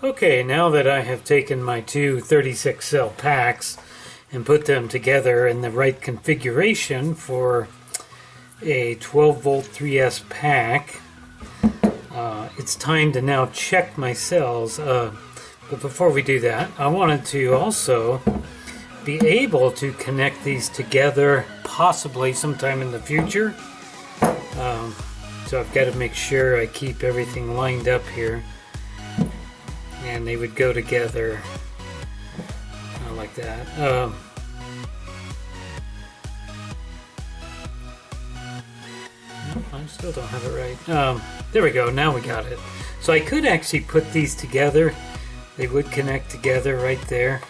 Okay, now that I have taken my two 36 cell packs and put them together in the right configuration for a 12 volt 3S pack, it's time to now check my cells. But before we do that, I wanted to also be able to connect these together possibly sometime in the future. So I've got to make sure I keep everything lined up here, and they would go together like that. I still don't have it right. There we go, now we got it. So I could actually put these together. They would connect together right there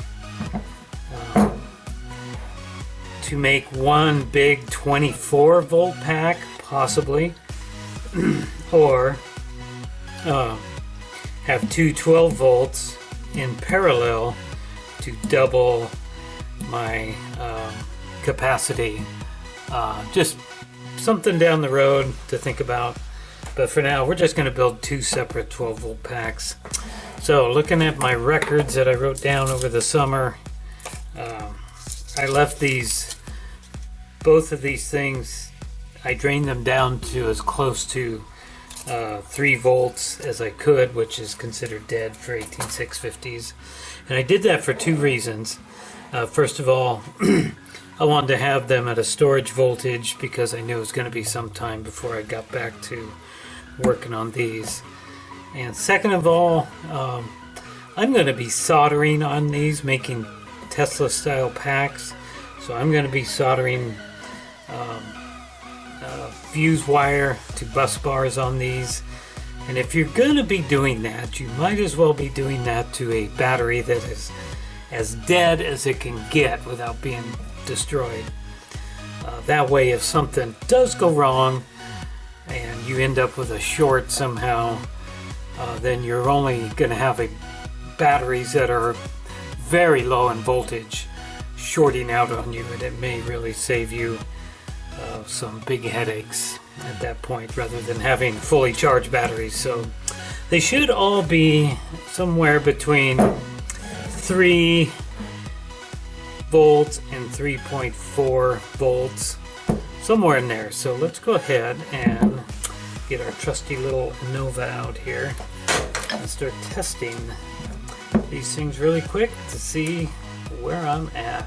to make one big 24 volt pack, possibly. Or have two 12 volts in parallel to double my capacity. Just something down the road to think about. But for now, we're just going to build two separate 12 volt packs. So looking at my records that I wrote down over the summer, I left both of these things, I drained them down to as close to 3 volts as I could, which is considered dead for 18650s. And I did that for two reasons. First of all, I wanted to have them at a storage voltage because I knew it was going to be some time before I got back to working on these. And second of all, I'm going to be soldering on these, making Tesla style packs. So I'm going to be soldering fuse wire to bus bars on these. And if you're going to be doing that, you might as well be doing that to a battery that is as dead as it can get without being destroyed. That way, if something does go wrong and you end up with a short somehow, then you're only going to have batteries that are very low in voltage shorting out on you, and it may really save you some big headaches at that point rather than having fully charged batteries. So they should all be somewhere between 3 volts and 3.4 volts, somewhere in there. So let's go ahead and get our trusty little Nova out here and start testing these things really quick to see where I'm at.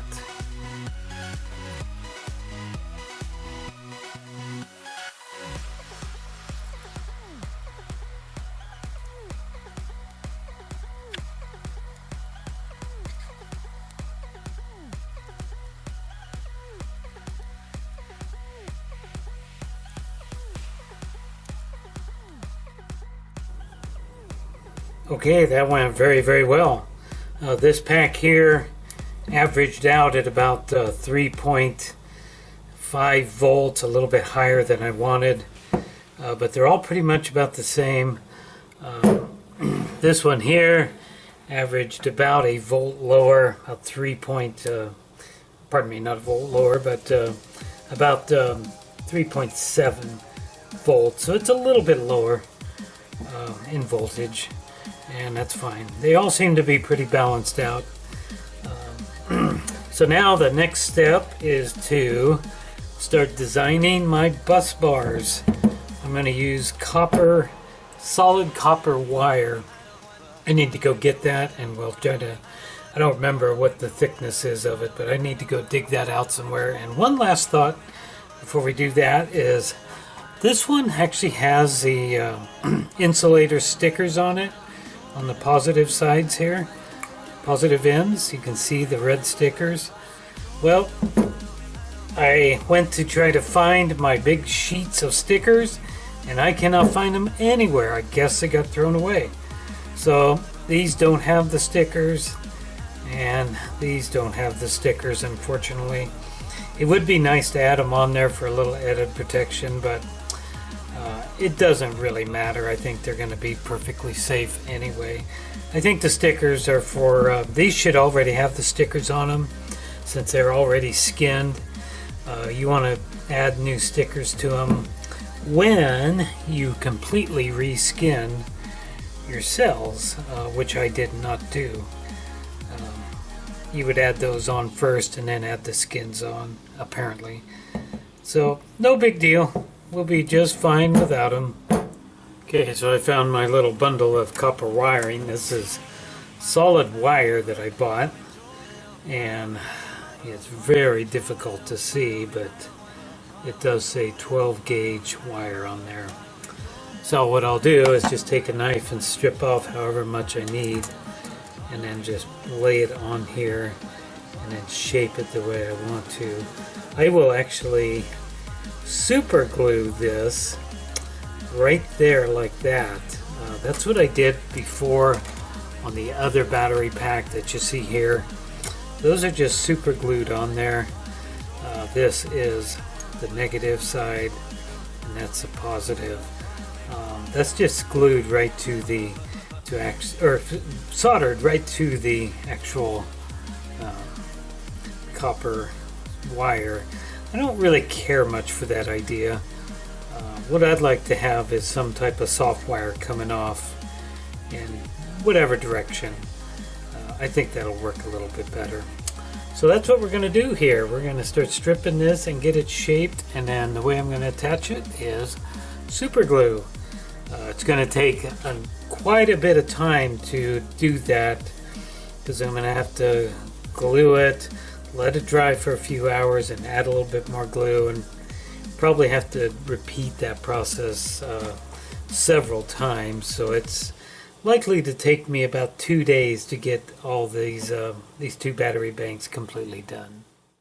Okay, that went very, very well. This pack here averaged out at about 3.5 volts, a little bit higher than I wanted, but they're all pretty much about the same. This one here averaged about a volt lower, about pardon me, not a volt lower, but about 3.7 volts, so it's a little bit lower in voltage. And that's fine. They all seem to be pretty balanced out. So now the next step is to start designing my bus bars. I'm going to use solid copper wire. I need to go get that, and we'll try to, I don't remember what the thickness is of it, but I need to go dig that out somewhere. And one last thought before we do that is this one actually has the insulator stickers on it. On the positive sides here, positive ends, you can see the red stickers. Well, I went to try to find my big sheets of stickers and I cannot find them anywhere. I guess they got thrown away. So these don't have the stickers and these don't have the stickers, unfortunately. It would be nice to add them on there for a little added protection, but it doesn't really matter. I think they're going to be perfectly safe anyway. I think the stickers are for, these should already have the stickers on them since they're already skinned. You want to add new stickers to them when you completely reskin your cells, which I did not do. You would add those on first and then add the skins on, apparently. So, no big deal. We'll be just fine without them. Okay, so I found my little bundle of copper wiring. This is solid wire that I bought. And it's very difficult to see, but it does say 12 gauge wire on there. So what I'll do is just take a knife and strip off however much I need, and then just lay it on here and then shape it the way I want to. I will actually super glue this right there like that. That's what I did before on the other battery pack that you see here. Those are just super glued on there. This is the negative side and that's the positive. That's just glued right to the soldered right to the actual copper wire. I don't really care much for that idea. What I'd like to have is some type of soft wire coming off in whatever direction. I think that'll work a little bit better. So that's what we're going to do here. We're going to start stripping this and get it shaped, and then the way I'm going to attach it is super glue. It's going to take quite a bit of time to do that because I'm going to have to glue it, let it dry for a few hours, and add a little bit more glue, and probably have to repeat that process several times. So it's likely to take me about 2 days to get all these two battery banks completely done.